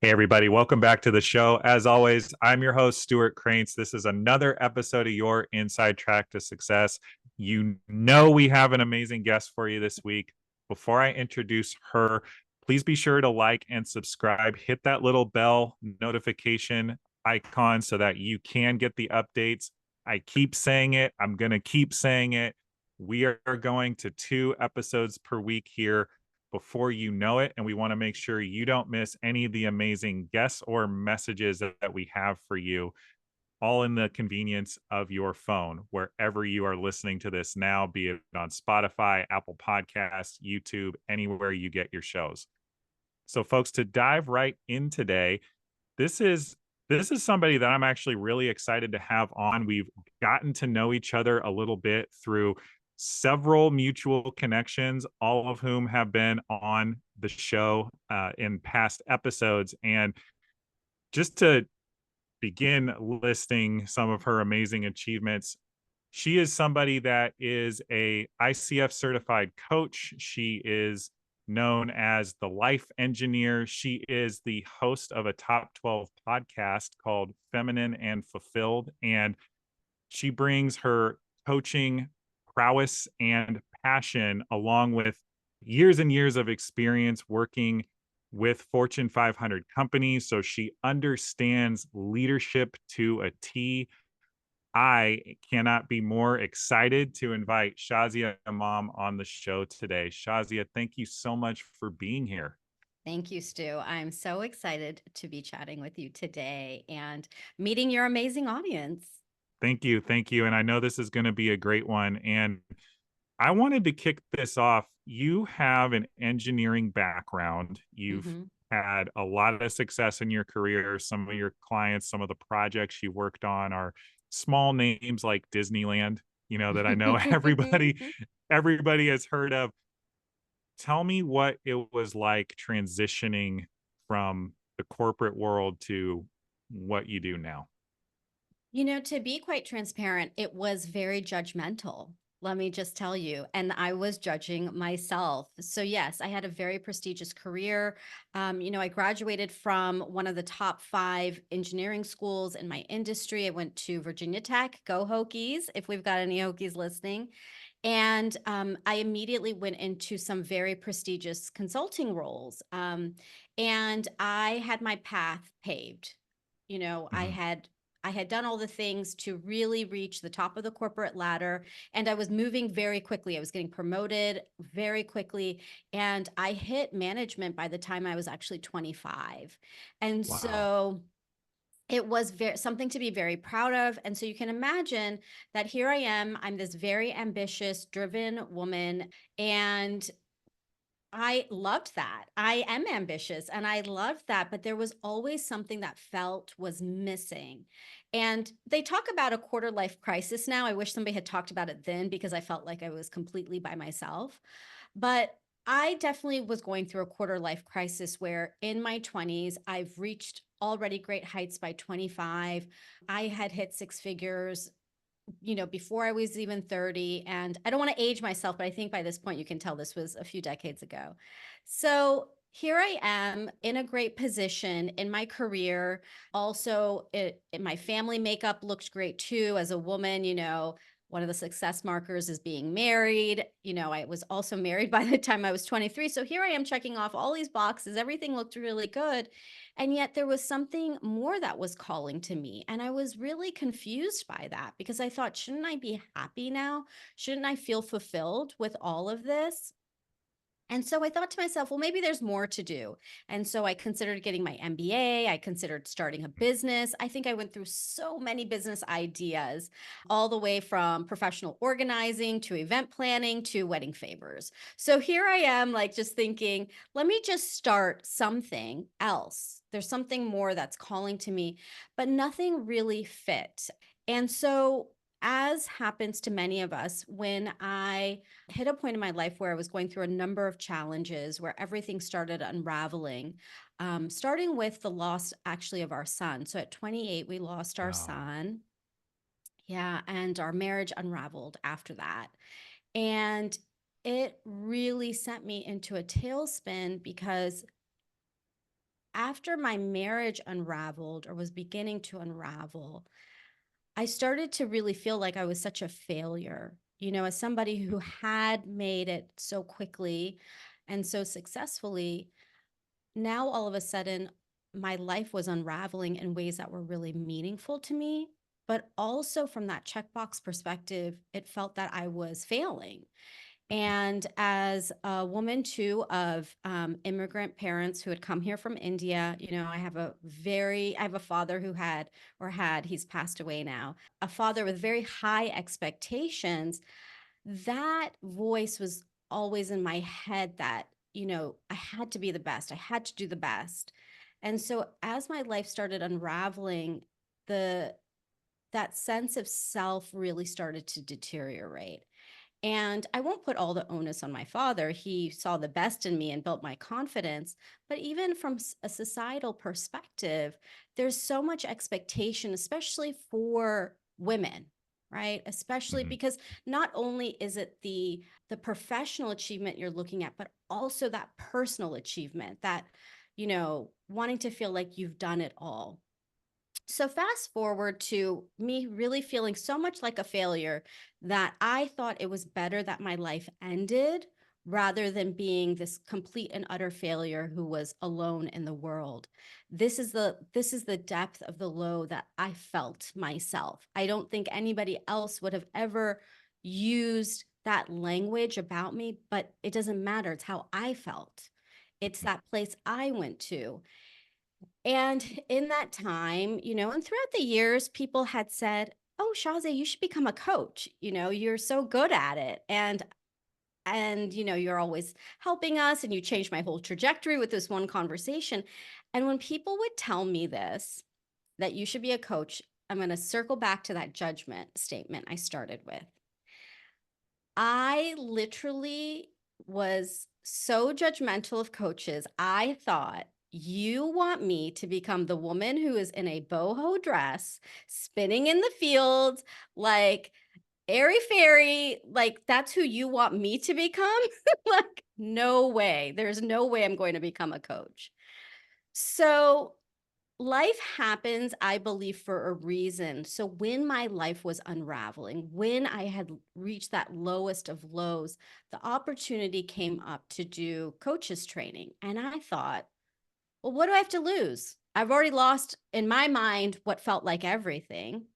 Hey, everybody, welcome back to the show. As always, I'm your host, Stuart Cranes. This is another episode of your Inside Track to Success. You know, we have an amazing guest for you this week. Before I introduce her, please be sure to like and subscribe. Hit that little bell notification icon so that you can get the updates. I keep saying it, I'm going to keep saying it. We are going to 2 episodes per week here before you know it. And we want to make sure you don't miss any of the amazing guests or messages that we have for you, all in the convenience of your phone, wherever you are listening to this now, be it on Spotify, Apple Podcasts, YouTube, anywhere you get your shows. So, folks, to dive right in today, this is this is somebody that I'm actually really excited to have on. We've gotten to know each other a little bit through several mutual connections, all of whom have been on the show in past episodes. And just to begin listing some of her amazing achievements, she is somebody that is a ICF certified coach. She is known as the life engineer. She is the host of a top 12 podcast called Feminine and Fulfilled. And she brings her coaching prowess and passion along with years and years of experience working with Fortune 500 companies. So she understands leadership to a T. I cannot be more excited to invite Shazia Imam on the show today. Shazia, thank you so much for being here. Thank you, Stu. I'm so excited to be chatting with you today and meeting your amazing audience. Thank you. Thank you. And I know this is going to be a great one. And I wanted to kick this off. You have an engineering background. You've hmm had a lot of success in your career. Some of your clients, some of the projects you worked on are small names like Disneyland, that I know everybody has heard of. Tell me what it was like transitioning from the corporate world to what you do now. To be quite transparent, it was very judgmental. Let me just tell you. And I was judging myself. So, yes, I had a very prestigious career. I graduated from one of the top 5 engineering schools in my industry. I went to Virginia Tech, go Hokies, if we've got any Hokies listening. And I immediately went into some very prestigious consulting roles. And I had my path paved. You know, I Mhm. had I had done all the things to really reach the top of the corporate ladder, and I was moving very quickly. I was getting promoted very quickly, and I hit management by the time I was actually 25. And Wow. so it was something to be very proud of. And so you can imagine that here I am. I'm this very ambitious, driven woman, and I loved that. I am ambitious and I loved that, but there was always something that felt was missing. And they talk about a quarter life crisis now. I wish somebody had talked about it then because I felt like I was completely by myself. But I definitely was going through a quarter life crisis where in my 20s, I've reached already great heights by 25. I had hit 6 figures, before I was even 30. And I don't want to age myself, but I think by this point you can tell this was a few decades ago. So here I am in a great position in my career. Also, my family makeup looked great too. As a woman, one of the success markers is being married. I was also married by the time I was 23. So here I am checking off all these boxes. Everything looked really good. And yet there was something more that was calling to me. And I was really confused by that because I thought, shouldn't I be happy now? Shouldn't I feel fulfilled with all of this? And so I thought to myself, well, maybe there's more to do. And so I considered getting my MBA. I considered starting a business. I think I went through so many business ideas, all the way from professional organizing to event planning to wedding favors. So here I am, like just thinking, let me just start something else. There's something more that's calling to me, but nothing really fit. And so, as happens to many of us, when I hit a point in my life where I was going through a number of challenges where everything started unraveling, starting with the loss actually of our son. So at 28, we lost our Wow. son. Yeah. And our marriage unraveled after that. And it really sent me into a tailspin because after my marriage unraveled or was beginning to unravel, I started to really feel like I was such a failure, as somebody who had made it so quickly and so successfully. Now, all of a sudden, my life was unraveling in ways that were really meaningful to me. But also, from that checkbox perspective, it felt that I was failing. And as a woman too of immigrant parents who had come here from India, I have a father who he's passed away now, a father with very high expectations. That voice was always in my head that, I had to be the best. I had to do the best. And so as my life started unraveling, the that sense of self really started to deteriorate. And I won't put all the onus on my father. He saw the best in me and built my confidence. But even from a societal perspective, there's so much expectation, especially for women, right? Especially Mhm. because not only is it the professional achievement you're looking at, but also that personal achievement, that, wanting to feel like you've done it all. So fast forward to me really feeling so much like a failure that I thought it was better that my life ended rather than being this complete and utter failure who was alone in the world. This is the depth of the low that I felt myself. I don't think anybody else would have ever used that language about me, but it doesn't matter. It's how I felt. It's that place I went to. And in that time, and throughout the years, people had said, "Oh, Shazia, you should become a coach. You're so good at it." And you're always helping us and you changed my whole trajectory with this one conversation. And when people would tell me this, that you should be a coach, I'm going to circle back to that judgment statement I started with. I literally was so judgmental of coaches. I thought, you want me to become the woman who is in a boho dress, spinning in the fields, like airy fairy, like that's who you want me to become? Like, no way. There's no way I'm going to become a coach. So life happens, I believe, for a reason. So when my life was unraveling, when I had reached that lowest of lows, the opportunity came up to do coaches training. And I thought, well, what do I have to lose? I've already lost, in my mind, what felt like everything.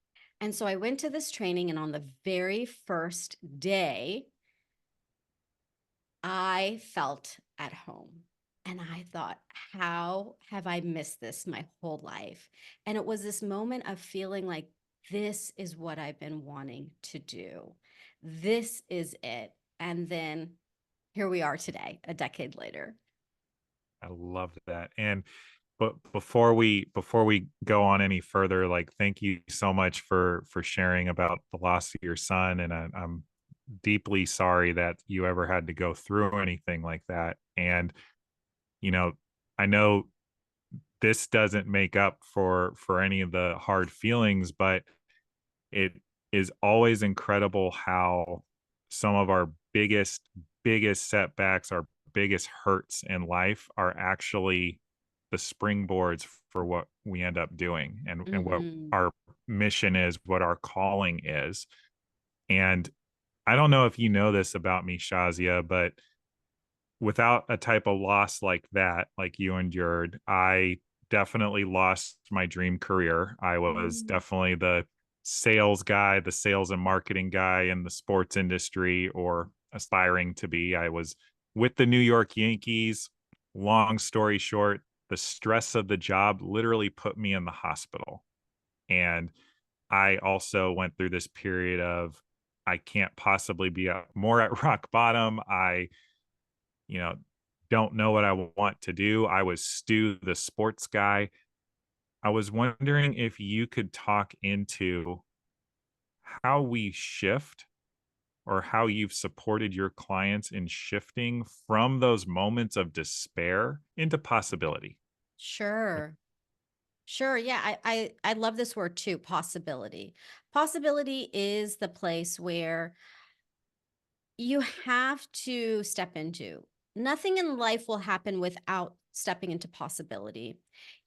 And so I went to this training, and on the very first day, I felt at home. And I thought, how have I missed this my whole life? And it was this moment of feeling like this is what I've been wanting to do. This is it. And then here we are today, a decade later. I love that. And but before we go on any further, like thank you so much for sharing about the loss of your son. And I'm deeply sorry that you ever had to go through anything like that. And you know, I know this doesn't make up for any of the hard feelings, but it is always incredible how some of our biggest setbacks, our biggest hurts in life are actually the springboards for what we end up doing and what Hmm. our mission is, what our calling is. And I don't know if you know this about me, Shazia, but without a type of loss like that, like you endured, I definitely lost my dream career. I was Mm. definitely the sales guy, the sales and marketing guy in the sports industry, or aspiring to be. I was with the New York Yankees. Long story short, the stress of the job literally put me in the hospital. And I also went through this period of I can't possibly be more at rock bottom. I you know, don't know what I want to do. I was Stu, the sports guy. I was wondering if you could talk into how we shift or how you've supported your clients in shifting from those moments of despair into possibility. Like, Sure. Sure. Yeah. I love this word too, possibility. Possibility is the place where you have to step into. Nothing in life will happen without stepping into possibility.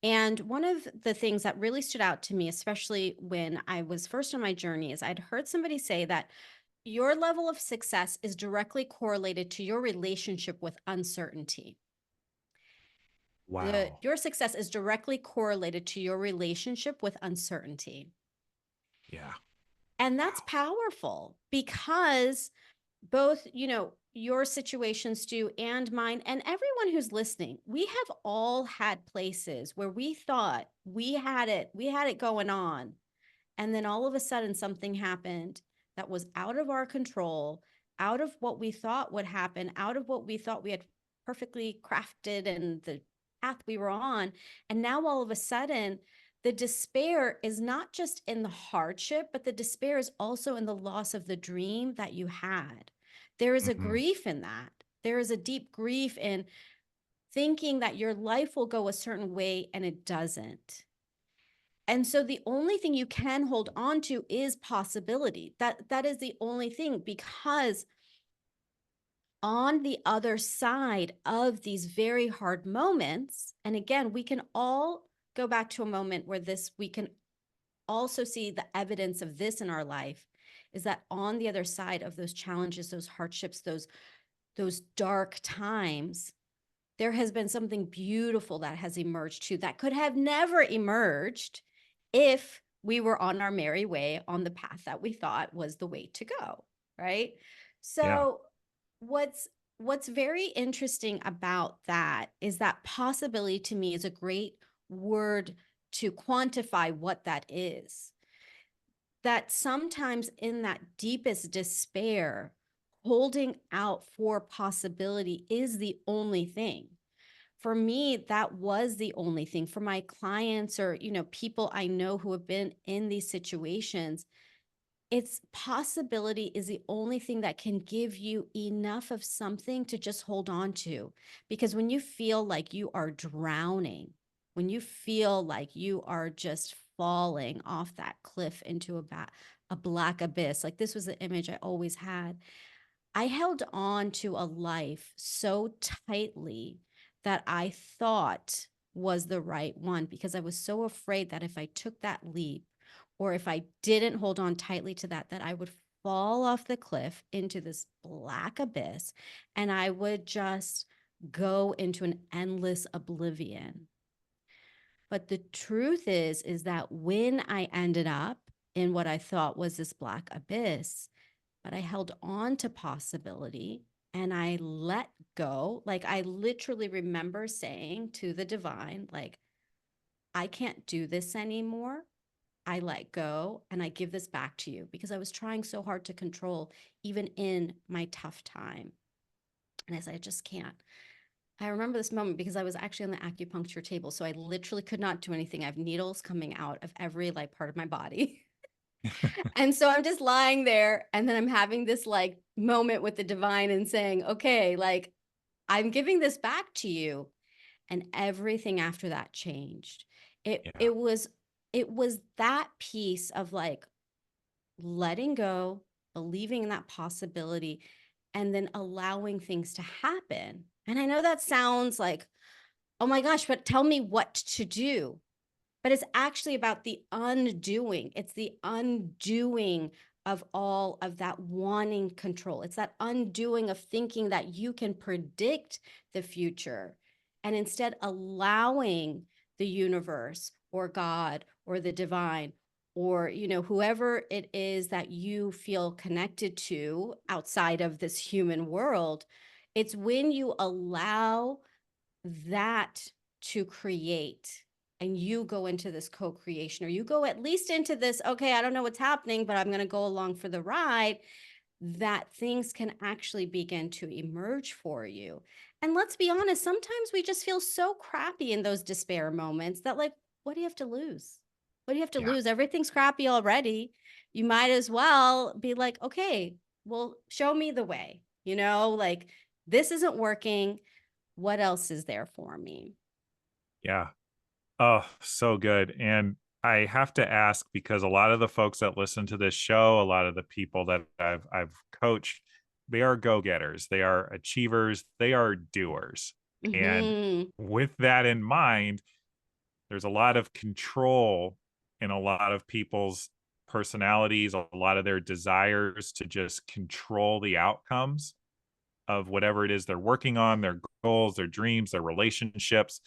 And one of the things that really stood out to me, especially when I was first on my journey, is I'd heard somebody say that your level of success is directly correlated to your relationship with uncertainty. Wow. Your success is directly correlated to your relationship with uncertainty. Yeah. And that's Wow. powerful because both, your situation, Stu, and mine, and everyone who's listening, we have all had places where we thought we had it going on. And then all of a sudden, something happened that was out of our control, out of what we thought would happen, out of what we thought we had perfectly crafted and the path we were on. And now all of a sudden, the despair is not just in the hardship, but the despair is also in the loss of the dream that you had. There is a Mhm. grief in that. There is a deep grief in thinking that your life will go a certain way and it doesn't. And so the only thing you can hold on to is possibility. That is the only thing, because on the other side of these very hard moments, and again, we can all go back to a moment where we can also see the evidence of this in our life, is that on the other side of those challenges, those hardships, those dark times, there has been something beautiful that has emerged too, that could have never emerged if we were on our merry way on the path that we thought was the way to go, right? Yeah. So what's very interesting about that is that possibility to me is a great word to quantify what that is. That sometimes in that deepest despair, holding out for possibility is the only thing. For me, that was the only thing. For my clients or, people I know who have been in these situations, it's possibility is the only thing that can give you enough of something to just hold on to. Because when you feel like you are drowning, when you feel like you are just falling off that cliff into a black abyss, like this was the image I always had. I held on to a life so tightly that I thought was the right one, because I was so afraid that if I took that leap, or if I didn't hold on tightly to that I would fall off the cliff into this black abyss and I would just go into an endless oblivion. But the truth is that when I ended up in what I thought was this black abyss, but I held on to possibility and I let go. Like, I literally remember saying to the divine, like, I can't do this anymore. I let go and I give this back to you, because I was trying so hard to control even in my tough time. And I said, I just can't. I remember this moment because I was actually on the acupuncture table. So I literally could not do anything. I have needles coming out of every part of my body. And so I'm just lying there, and then I'm having this moment with the divine and saying, okay, I'm giving this back to you. And everything after that changed. It Yeah. it was it was that piece of letting go, believing in that possibility, and then allowing things to happen. And I know that sounds like, oh my gosh, but tell me what to do. But it's actually about the undoing. It's the undoing of all of that wanting control. It's that undoing of thinking that you can predict the future, and instead allowing the universe or God or the divine or whoever it is that you feel connected to outside of this human world. It's when you allow that to create, and you go into this co-creation, or you go at least into this, okay, I don't know what's happening, but I'm going to go along for the ride, that things can actually begin to emerge for you. And let's be honest, sometimes we just feel so crappy in those despair moments that, what do you have to lose? What do you have to Yeah. lose? Everything's crappy already. You might as well be like, okay, well, show me the way, this isn't working. What else is there for me? Yeah. Oh, so good. And I have to ask, because a lot of the folks that listen to this show, a lot of the people that I've coached, they are go-getters. They are achievers. They are doers. And Mhm. with that in mind, there's a lot of control in a lot of people's personalities, a lot of their desires to just control the outcomes of whatever it is they're working on, their goals, their dreams, their relationships.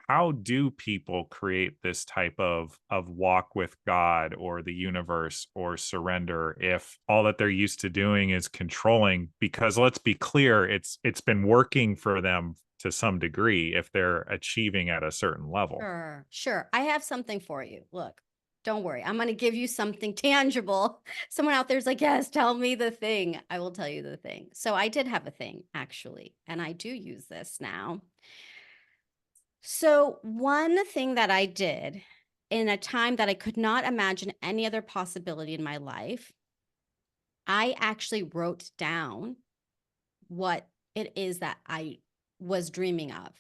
How do people create this type of walk with God or the universe or surrender if all that they're used to doing is controlling? Because let's be clear, it's been working for them to some degree if they're achieving at a certain level. Sure, sure. I have something for you. Look, don't worry. I'm going to give you something tangible. Someone out there's like, yes, tell me the thing. I will tell you the thing. So I did have a thing actually, and I do use this now. So one thing that I did in a time that I could not imagine any other possibility in my life, I actually wrote down what it is that I was dreaming of.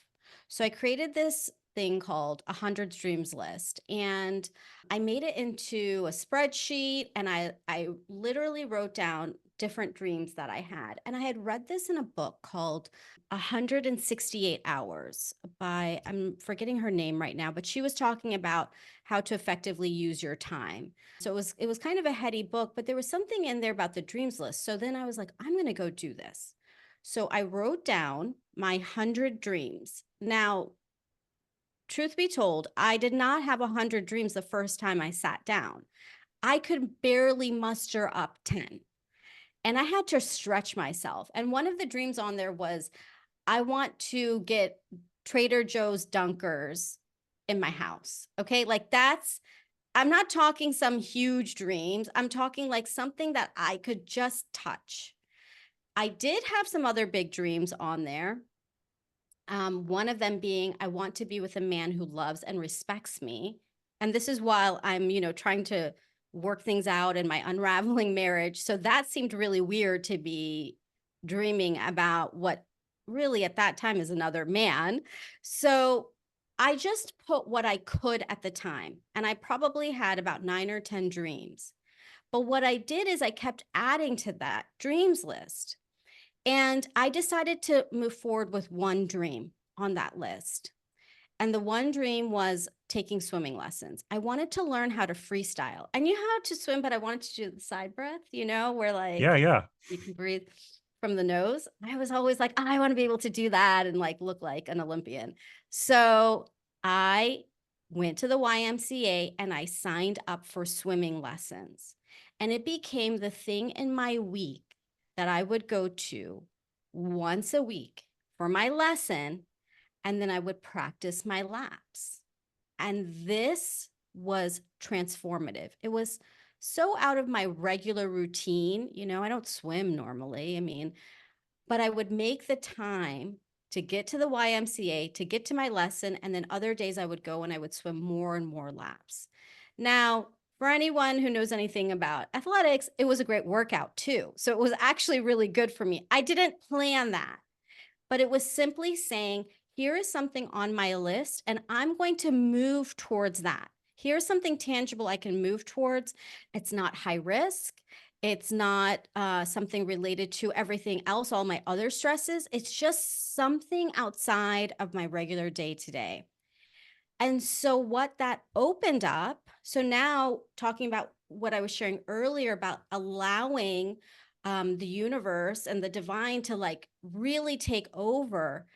So I created this thing called a 100 dreams list, and I made it into a spreadsheet, and I literally wrote down different dreams that I had. And I had read this in a book called 168 Hours by, I'm forgetting her name right now, but she was talking about how to effectively use your time. So it was kind of a heady book, but there was something in there about the dreams list. So then I was like, I'm going to go do this. So I wrote down my 100 dreams. Now, truth be told, I did not have 100 dreams the first time I sat down. I could barely muster up 10. And I had to stretch myself. And one of the dreams on there was I want to get Trader Joe's Dunkers in my house. Okay. Like I'm not talking some huge dreams. I'm talking like something that I could just touch. I did have some other big dreams on there. One of them being, I want to be with a man who loves and respects me. And this is while I'm, trying to work things out in my unraveling marriage. So that seemed really weird to be dreaming about what really at that time is another man. So I just put what I could at the time. And I probably had about 9 or 10 dreams. But what I did is I kept adding to that dreams list. And I decided to move forward with one dream on that list. And the one dream was taking swimming lessons. I wanted to learn how to freestyle. I knew how to swim, but I wanted to do the side breath, where Yeah, like yeah. you can breathe from the nose. I was always like, I want to be able to do that and like look like an Olympian. So I went to the YMCA and I signed up for swimming lessons. And it became the thing in my week that I would go to once a week for my lesson, and then I would practice my laps. And this was transformative. It was so out of my regular routine. I don't swim normally. I mean, but I would make the time to get to the YMCA, to get to my lesson. And then other days I would go and I would swim more and more laps. Now, for anyone who knows anything about athletics, it was a great workout too. So it was actually really good for me. I didn't plan that, but it was simply saying, here is something on my list, and I'm going to move towards that. Here's something tangible I can move towards. It's not high risk. It's not something related to everything else, all my other stresses. It's just something outside of my regular day to day. And so, what that opened up, so now talking about what I was sharing earlier about allowing the universe and the divine to like really take over,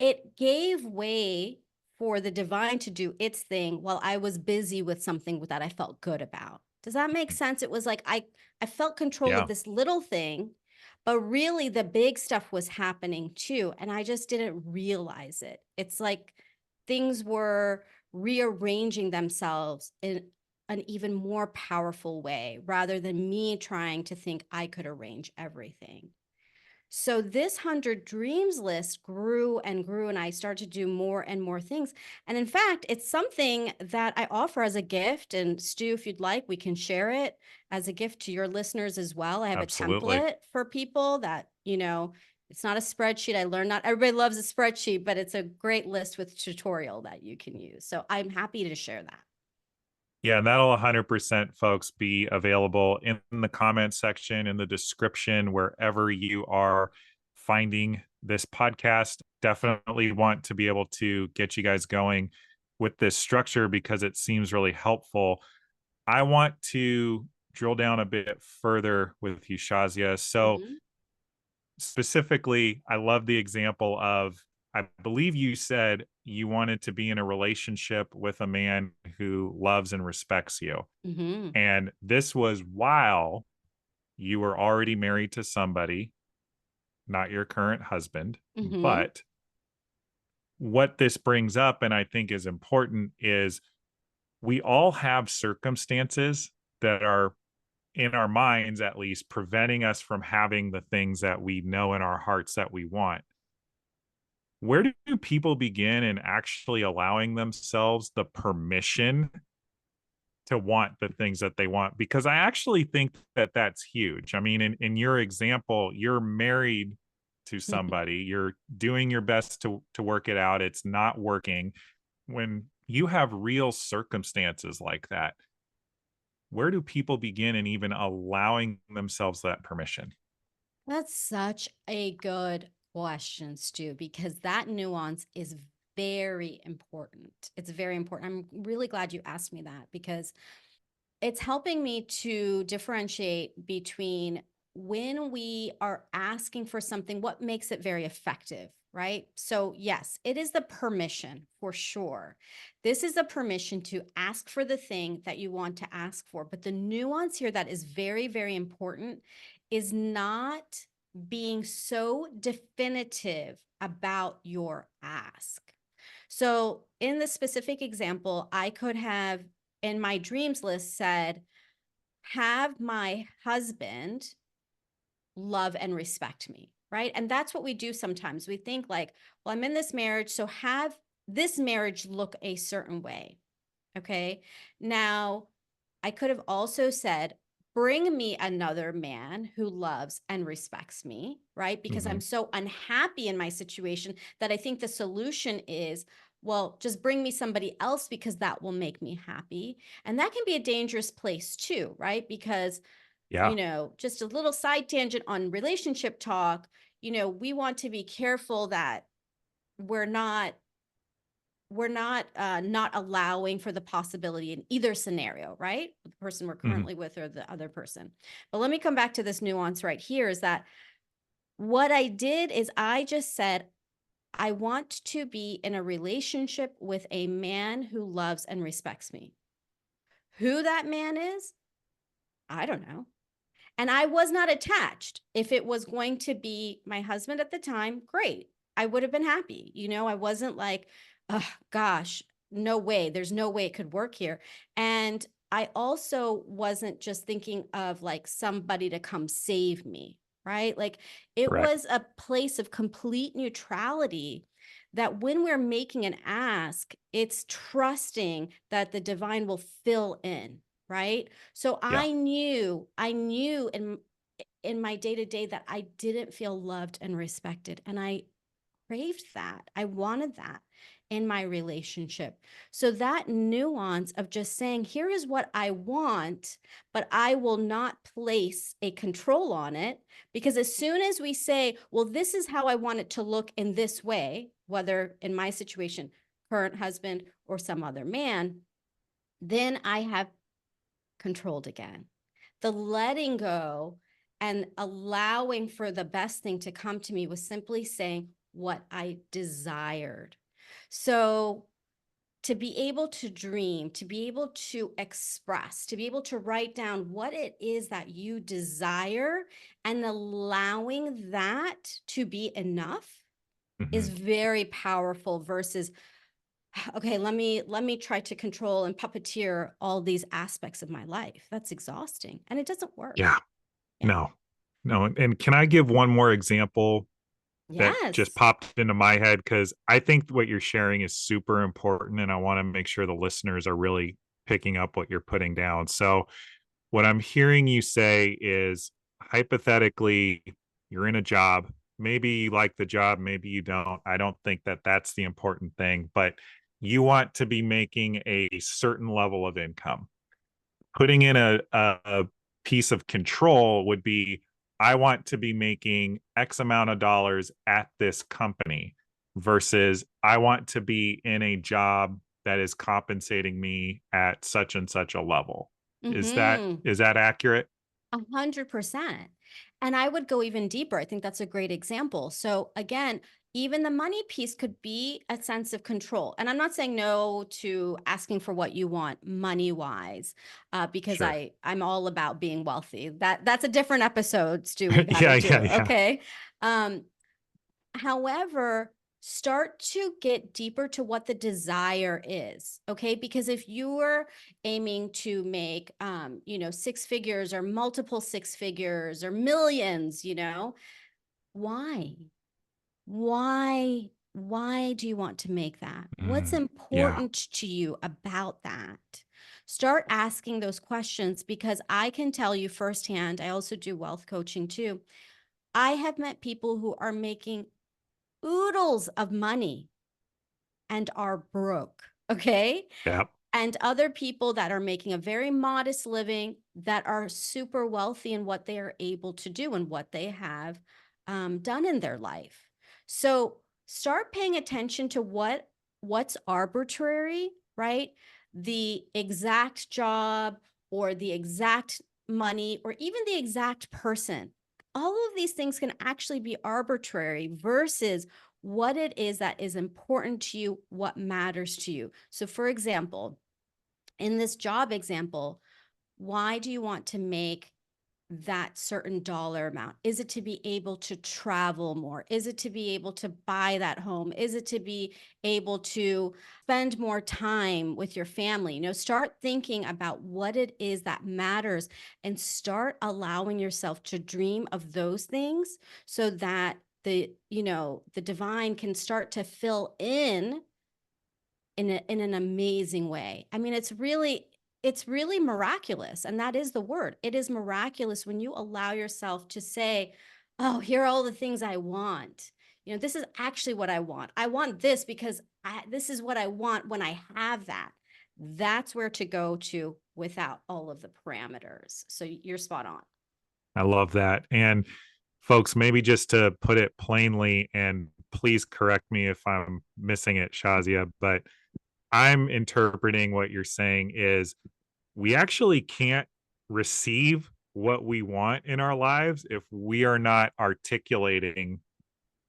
it gave way for the divine to do its thing while I was busy with something that I felt good about. Does that make sense? It was like I felt control of Yeah. this little thing, but really the big stuff was happening too, and I just didn't realize it. It's like things were rearranging themselves in an even more powerful way rather than me trying to think I could arrange everything. So this 100 dreams list grew and grew, and I started to do more and more things. And in fact, it's something that I offer as a gift. And Stu, if you'd like, we can share it as a gift to your listeners as well. I have a Absolutely. template for people that, it's not a spreadsheet. I learned not everybody loves a spreadsheet, but it's a great list with tutorial that you can use. So I'm happy to share that. Yeah, and that'll 100% folks be available in the comment section, in the description, wherever you are finding this podcast. Definitely want to be able to get you guys going with this structure because it seems really helpful. I want to drill down a bit further with you, Shazia. So, Mhm. specifically, I love the example of, I believe you said you wanted to be in a relationship with a man who loves and respects you. Mhm. And this was while you were already married to somebody, not your current husband. Mhm. But what this brings up, and I think is important, is we all have circumstances that are, in our minds at least, preventing us from having the things that we know in our hearts that we want. Where do people begin in actually allowing themselves the permission to want the things that they want? Because I actually think that that's huge. I mean, in your example, you're married to somebody, you're doing your best to work it out, it's not working. When you have real circumstances like that, where do people begin in even allowing themselves that permission? That's such a good question, Stu, because that nuance is very important. It's very important. I'm really glad you asked me that because it's helping me to differentiate between when we are asking for something, what makes it very effective, right? So, yes, it is the permission for sure. This is a permission to ask for the thing that you want to ask for. But the nuance here that is very, very important is not being so definitive about your ask. So, in the specific example, I could have in my dreams list said, have my husband love and respect me, right? And that's what we do sometimes. We think like, well, I'm in this marriage, so have this marriage look a certain way. Okay. Now, I could have also said, bring me another man who loves and respects me, right? Because Mm-hmm. I'm so unhappy in my situation that I think the solution is, well, just bring me somebody else because that will make me happy. And that can be a dangerous place too, right? Because, Yeah. just a little side tangent on relationship talk, we want to be careful that we're not not allowing for the possibility in either scenario, right? The person we're Mm-hmm. currently with or the other person. But let me come back to this nuance right here is that what I did is I just said, I want to be in a relationship with a man who loves and respects me. Who that man is, I don't know. And I was not attached. If it was going to be my husband at the time, great. I would have been happy. I wasn't like, oh gosh, no way. There's no way it could work here. And I also wasn't just thinking of like somebody to come save me, right? Like it Correct. was a place of complete neutrality that when we're making an ask, it's trusting that the divine will fill in, right? So Yeah. I knew in my day-to-day that I didn't feel loved and respected, and I craved that. I wanted that in my relationship. So that nuance of just saying, here is what I want, but I will not place a control on it. Because as soon as we say, well, this is how I want it to look in this way, whether in my situation, current husband or some other man, then I have controlled again. The letting go and allowing for the best thing to come to me was simply saying what I desired. So, to be able to dream, to be able to express, to be able to write down what it is that you desire and allowing that to be enough is Mm-hmm. very powerful versus okay, let me try to control and puppeteer all these aspects of my life. That's exhausting and it doesn't work. Yeah. Yeah. No. No. And can I give one more example that just Yes. popped into my head? Because I think what you're sharing is super important. And I want to make sure the listeners are really picking up what you're putting down. So, what I'm hearing you say is, hypothetically, you're in a job. Maybe you like the job, maybe you don't. I don't think that that's the important thing, but you want to be making a certain level of income. Putting in a piece of control would be, I want to be making X amount of dollars at this company versus I want to be in a job that is compensating me at such and such a level. Is that Mm-hmm. is that accurate? 100%. And I would go even deeper. I think that's a great example. So again, even the money piece could be a sense of control. And I'm not saying no to asking for what you want money wise, because Sure. I'm all about being wealthy. That's a different episode, Stu. We got to Yeah, do. yeah, yeah. Okay. Um, However, start to get deeper to what the desire is, okay? Because if you're aiming to make, six figures or multiple six figures or millions, why? Why do you want to make that? What's Yeah. important to you about that? Start asking those questions because I can tell you firsthand, I also do wealth coaching too. I have met people who are making oodles of money and are broke. Okay. Yeah. And other people that are making a very modest living that are super wealthy in what they are able to do and what they have done in their life. So start paying attention to what's arbitrary, right? The exact job or the exact money or even the exact person. All of these things can actually be arbitrary versus what it is that is important to you, what matters to you. So, for example, in this job example, why do you want to make that certain dollar amount? Is it to be able to travel more? Is it to be able to buy that home? Is it to be able to spend more time with your family? Start thinking about what it is that matters and start allowing yourself to dream of those things so that the divine can start to fill in an amazing way. I mean, it's really miraculous. And that is the word. It is miraculous when you allow yourself to say, oh, here are all the things I want. This is actually what I want. I want this because this is what I want when I have that. That's where to go to without all of the parameters. So you're spot on. I love that. And folks, maybe just to put it plainly, and please correct me if I'm missing it, Shazia, but I'm interpreting what you're saying is we actually can't receive what we want in our lives if we are not articulating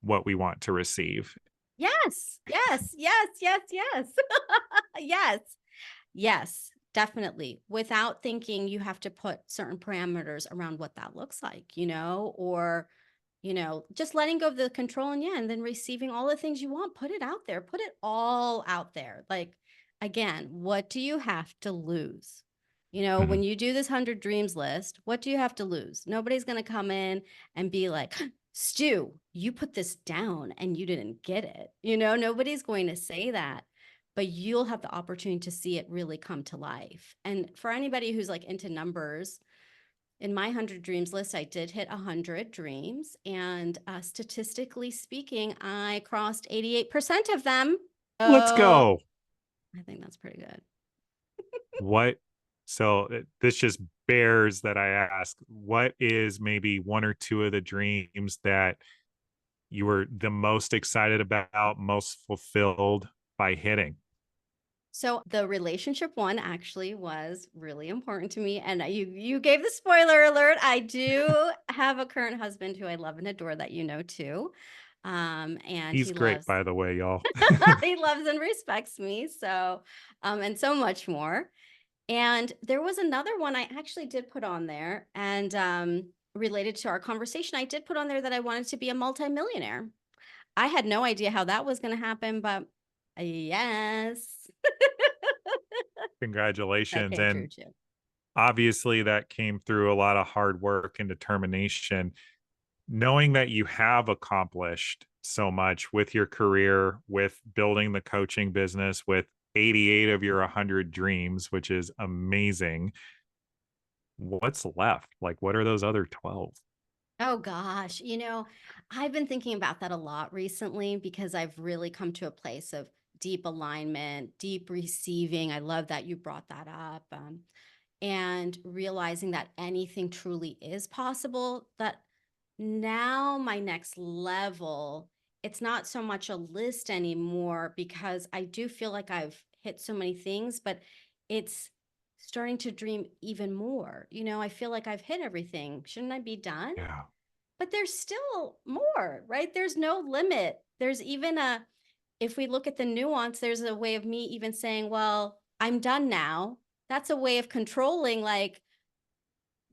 what we want to receive. Yes, yes, yes, yes, yes. Yes. Yes, definitely. Without thinking you have to put certain parameters around what that looks like, or, just letting go of the control and then receiving all the things you want. Put it out there. Put it all out there. Like, again, what do you have to lose? When Mhm. you do this 100 dreams list, what do you have to lose? Nobody's going to come in and be like, Stu, you put this down and you didn't get it. Nobody's going to say that, but you'll have the opportunity to see it really come to life. And for anybody who's like into numbers, in my 100 dreams list, I did hit 100 dreams. And statistically speaking, I crossed 88% of them. Let's So go. I think that's pretty good. What? So this just bears that I ask, what is maybe one or two of the dreams that you were the most excited about, most fulfilled by hitting? So the relationship one actually was really important to me. And you gave the spoiler alert. I do have a current husband who I love and adore that too. And He's he great, loves by the way, y'all. he loves and respects me. So and so much more. And there was another one I actually did put on there and related to our conversation, I did put on there that I wanted to be a multimillionaire. I had no idea how that was going to happen, but yes. That Congratulations. came true And too. obviously, that came through a lot of hard work and determination. Knowing that you have accomplished so much with your career, with building the coaching business, with 88 of your 100 dreams, which is amazing. What's left? Like, what are those other 12? Oh gosh, I've been thinking about that a lot recently because I've really come to a place of deep alignment, deep receiving. I love that you brought that up. And realizing that anything truly is possible, that now my next level, it's not so much a list anymore because I do feel like I've hit so many things, but it's starting to dream even more. I feel like I've hit everything. Shouldn't I be done? Yeah. But there's still more, right? There's no limit. There's even if we look at the nuance, there's a way of me even saying, well, I'm done now. That's a way of controlling, like,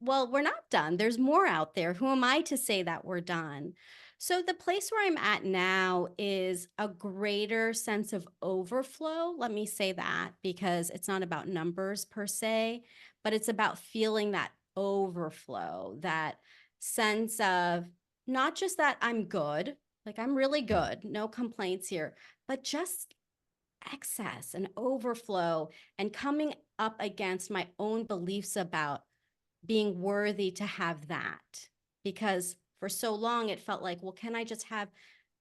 well, we're not done. There's more out there. Who am I to say that we're done? So, the place where I'm at now is a greater sense of overflow. Let me say that because it's not about numbers per se, but it's about feeling that overflow, that sense of not just that I'm good, like I'm really good, no complaints here, but just excess and overflow and coming up against my own beliefs about being worthy to have that. Because for so long it felt like, well, can I just have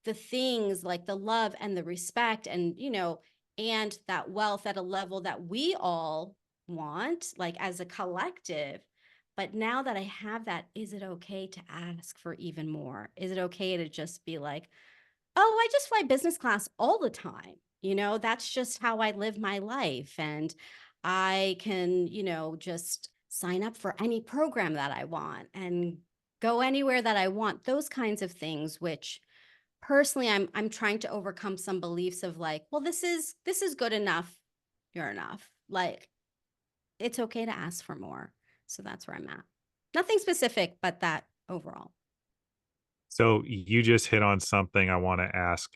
the things like the love and the respect and that wealth at a level that we all want, like as a collective. But now that I have that, is it okay to ask for even more? Is it okay to just be like, oh, I just fly business class all the time. That's just how I live my life. And I can, just sign up for any program that I want and go anywhere that I want. Those kinds of things, which personally I'm trying to overcome some beliefs of like, well, this is good enough. You're enough. Like it's okay to ask for more. So that's where I'm at. Nothing specific, but that overall. So you just hit on something I want to ask.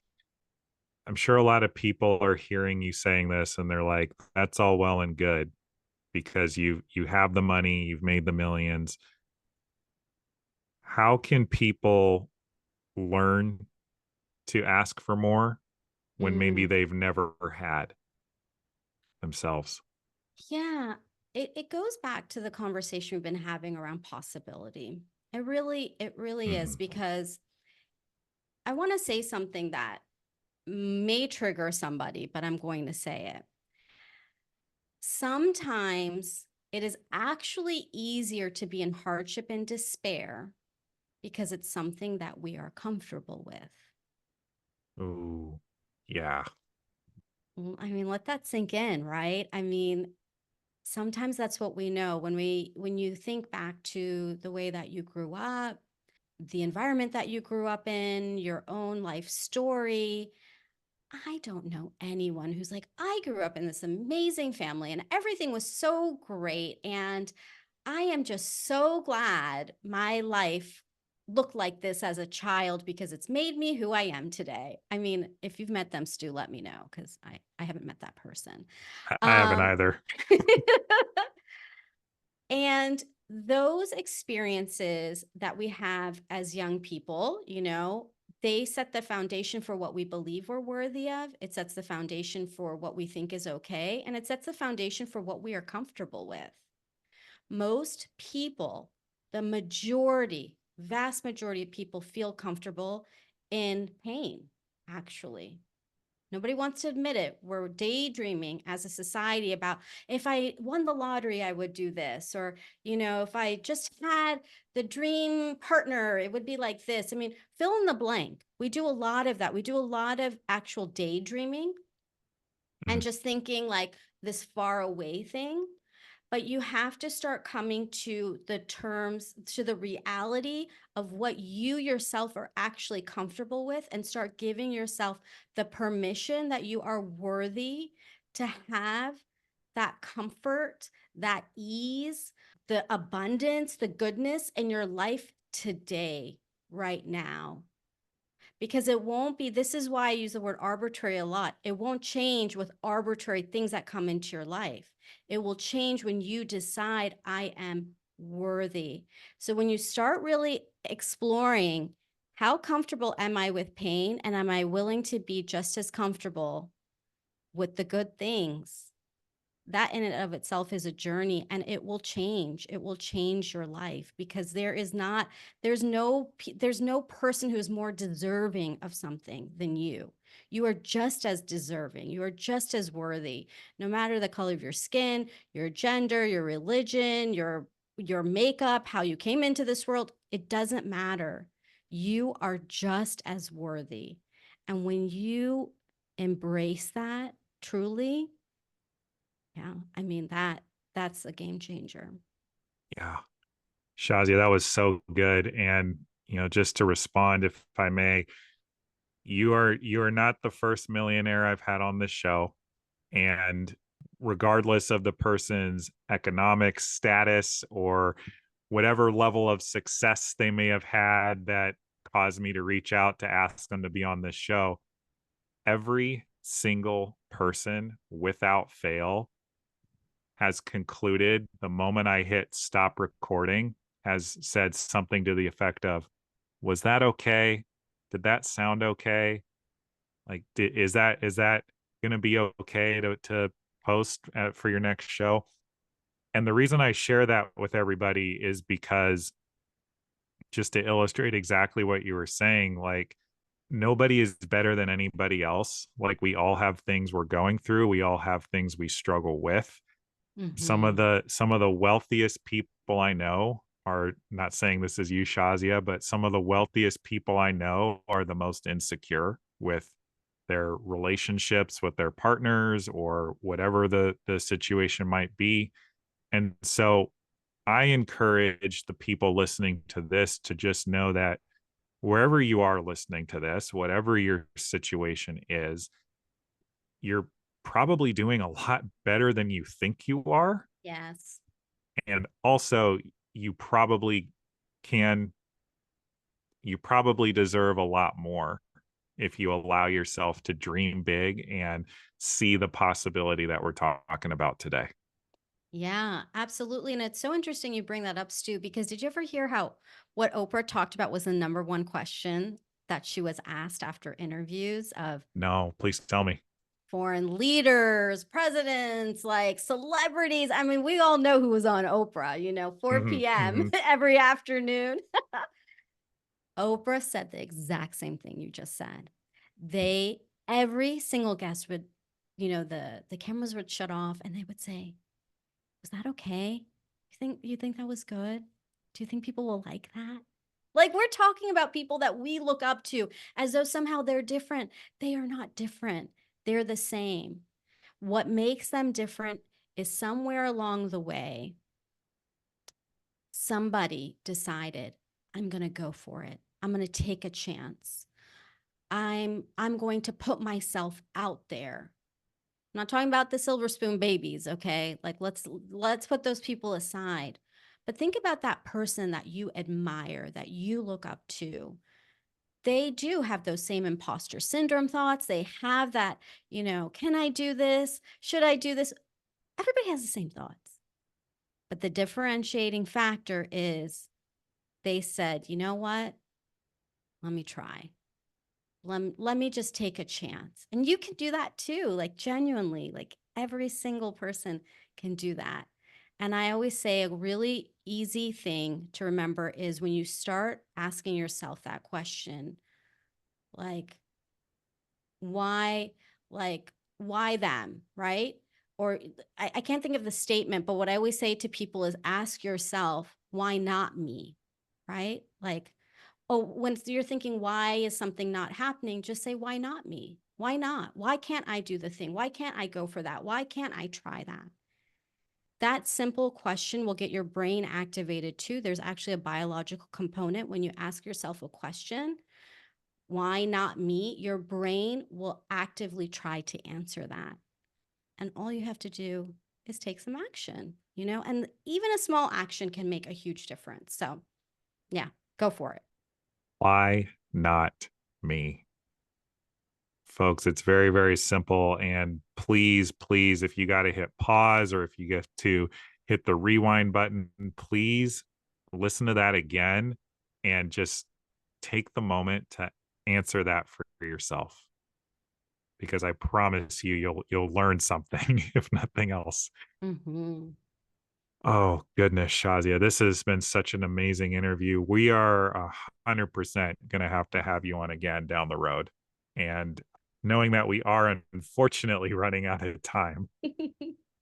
I'm sure a lot of people are hearing you saying this and they're like, that's all well and good because you have the money, you've made the millions. How can people learn to ask for more when maybe Mm. they've never had themselves? Yeah, it goes back to the conversation we've been having around possibility. It really is Mhm. because I want to say something that may trigger somebody, but I'm going to say it. Sometimes it is actually easier to be in hardship and despair because it's something that we are comfortable with. Ooh, yeah. I mean, let that sink in, right? I mean, sometimes that's what we know when you think back to the way that you grew up, the environment that you grew up in, your own life story. I don't know anyone who's like, I grew up in this amazing family and everything was so great. And I am just so glad my life looked like this as a child because it's made me who I am today. I mean, if you've met them, Stu, let me know because I haven't met that person. I haven't Um, either. And those experiences that we have as young people, they set the foundation for what we believe we're worthy of. It sets the foundation for what we think is okay. And it sets the foundation for what we are comfortable with. Most people, the majority, vast majority of people feel comfortable in pain, actually. Nobody wants to admit it. We're daydreaming as a society about if I won the lottery, I would do this. Or, if I just had the dream partner, it would be like this. I mean, fill in the blank. We do a lot of that. We do a lot of actual daydreaming and Mm. just thinking like this far away thing. But you have to start coming to the terms, to the reality of what you yourself are actually comfortable with and start giving yourself the permission that you are worthy to have that comfort, that ease, the abundance, the goodness in your life today, right now, because it won't be. This is why I use the word arbitrary a lot. It won't change with arbitrary things that come into your life. It will change when you decide I am worthy. So when you start really exploring how comfortable am I with pain and am I willing to be just as comfortable with the good things, that in and of itself is a journey, and it will change your life, because there's no person who is more deserving of something than you are just as deserving, you are just as worthy, no matter the color of your skin, your gender, your religion, your makeup, how you came into this world. It doesn't matter. You are just as worthy. And when you embrace that truly, yeah, I mean that's a game changer. Yeah. Shazia, that was so good. And, just to respond, if I may, you are not the first millionaire I've had on this show. And regardless of the person's economic status or whatever level of success they may have had that caused me to reach out to ask them to be on this show, every single person without fail has concluded the moment I hit stop recording has said something to the effect of, was that okay? Did that sound okay? Like, is that going to be okay to post for your next show? And the reason I share that with everybody is because, just to illustrate exactly what you were saying, like, nobody is better than anybody else. Like, we all have things we're going through. We all have things we struggle with. Some of Mm-hmm. the wealthiest people I know are, not saying this is you, Shazia, but some of the wealthiest people I know are the most insecure with their relationships with their partners or whatever the situation might be. And so I encourage the people listening to this to just know that wherever you are listening to this, whatever your situation is, you're probably doing a lot better than you think you are. Yes. And also, you probably can, you probably deserve a lot more if you allow yourself to dream big and see the possibility that we're talking about today. Yeah, absolutely. And it's so interesting you bring that up, Stu, because did you ever hear how what Oprah talked about was the number one question that she was asked after interviews of No, please tell me. foreign leaders, presidents, like celebrities? I mean, we all know who was on Oprah, 4 Hmm. p.m. Hmm. every afternoon. Oprah said the exact same thing you just said. Every single guest would, the cameras would shut off and they would say, was that okay? You think that was good? Do you think people will like that? Like, we're talking about people that we look up to as though somehow they're different. They are not different. They're the same. What makes them different is somewhere along the way, somebody decided, I'm going to go for it. I'm going to take a chance. I'm going to put myself out there. I'm not talking about the silver spoon babies, okay? Like, let's put those people aside. But think about that person that you admire, that you look up to. They do have those same imposter syndrome thoughts. They have that, can I do this? Should I do this? Everybody has the same thoughts. But the differentiating factor is they said, you know what? Let me try. Let me just take a chance. And you can do that too, like genuinely, like every single person can do that. And I always say a really easy thing to remember is when you start asking yourself that question, like, why, why them, right? Or I can't think of the statement, but what I always say to people is ask yourself, why not me? Right? Like, oh, when you're thinking, why is something not happening? Just say, why not me? Why not? Why can't I do the thing? Why can't I go for that? Why can't I try that? That simple question will get your brain activated too. There's actually a biological component when you ask yourself a question, why not me? Your brain will actively try to answer that. And all you have to do is take some action, and even a small action can make a huge difference. So, yeah, go for it. Why not me? Folks, it's very, very simple. And please, please, if you got to hit pause or if you get to hit the rewind button, please listen to that again and just take the moment to answer that for yourself, because I promise you you'll learn something if nothing else. Hmm. Oh goodness, Shazia, this has been such an amazing interview. We are 100% going to have you on again down the road. And knowing that we are unfortunately running out of time,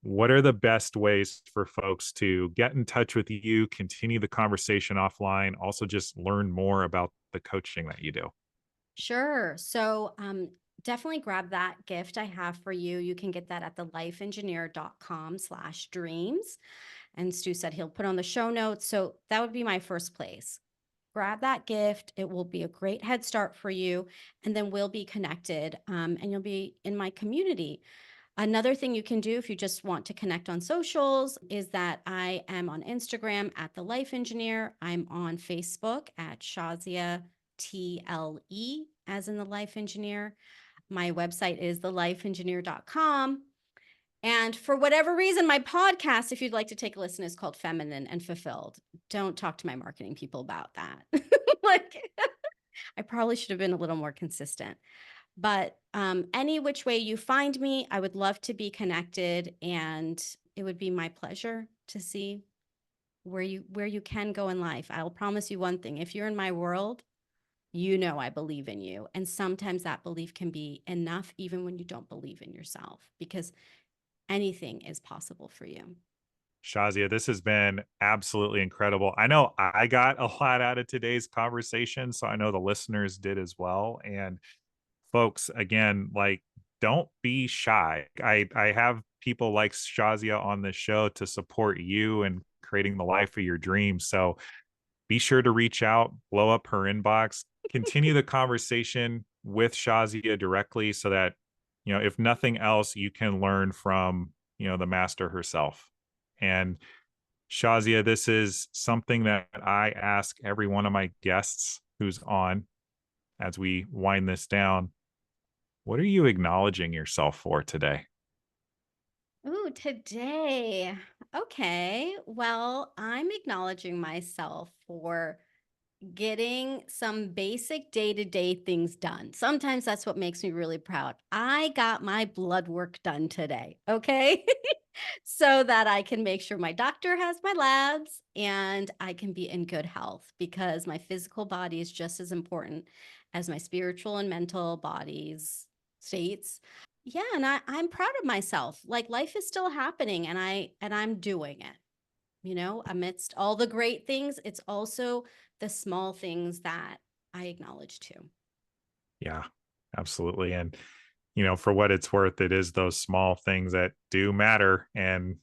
what are the best ways for folks to get in touch with you, continue the conversation offline, also just learn more about the coaching that you do? Sure. So definitely grab that gift I have for you. You can get that at thelifeengineer.com/dreams. And Stu said he'll put on the show notes. So that would be my first place. Grab that gift. It will be a great head start for you. And then we'll be connected and you'll be in my community. Another thing you can do if you just want to connect on socials is that I am on Instagram at The Life Engineer. I'm on Facebook at Shazia TLE, as in The Life Engineer. My website is thelifeengineer.com. And for whatever reason, my podcast, if you'd like to take a listen, is called Feminine and Fulfilled. Don't talk to my marketing people about that. Like, I probably should have been a little more consistent. But any which way you find me, I would love to be connected, and it would be my pleasure to see where you can go in life. I'll promise you one thing: if you're in my world, you know I believe in you, and sometimes that belief can be enough, even when you don't believe in yourself, because anything is possible for you. Shazia, this has been absolutely incredible. I know I got a lot out of today's conversation, so I know the listeners did as well. And folks, again, like, don't be shy. I have people like Shazia on this show to support you and creating the life of your dreams. So be sure to reach out, blow up her inbox, continue the conversation with Shazia directly so that, if nothing else, you can learn from, the master herself. And Shazia, this is something that I ask every one of my guests who's on as we wind this down. What are you acknowledging yourself for today? Ooh, today. Okay. Well, I'm acknowledging myself for getting some basic day-to-day things done. Sometimes that's what makes me really proud. I got my blood work done today, okay? So that I can make sure my doctor has my labs and I can be in good health, because my physical body is just as important as my spiritual and mental bodies states. Yeah, and I'm proud of myself. Like, life is still happening, and I'm doing it. Amidst all the great things, it's also the small things that I acknowledge too. Yeah, absolutely. And, for what it's worth, it is those small things that do matter. And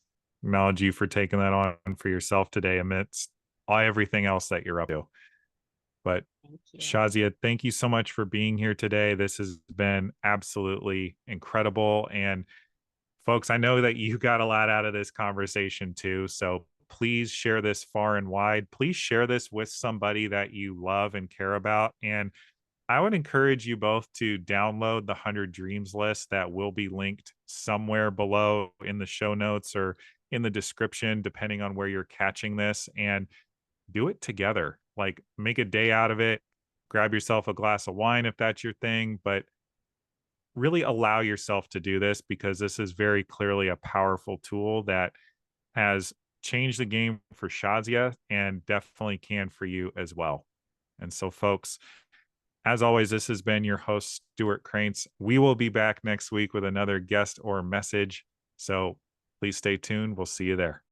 acknowledge you for taking that on for yourself today amidst everything else that you're up to. But Thank you. Shazia, thank you so much for being here today. This has been absolutely incredible. And folks, I know that you got a lot out of this conversation too. So please share this far and wide. Please share this with somebody that you love and care about. And I would encourage you both to download the 100 Dreams list that will be linked somewhere below in the show notes or in the description, depending on where you're catching this, and do it together. Like, make a day out of it. Grab yourself a glass of wine if that's your thing, but really allow yourself to do this, because this is very clearly a powerful tool that has changed the game for Shazia and definitely can for you as well. And so, folks, as always, this has been your host, Stuart Krantz. We will be back next week with another guest or message. So please stay tuned. We'll see you there.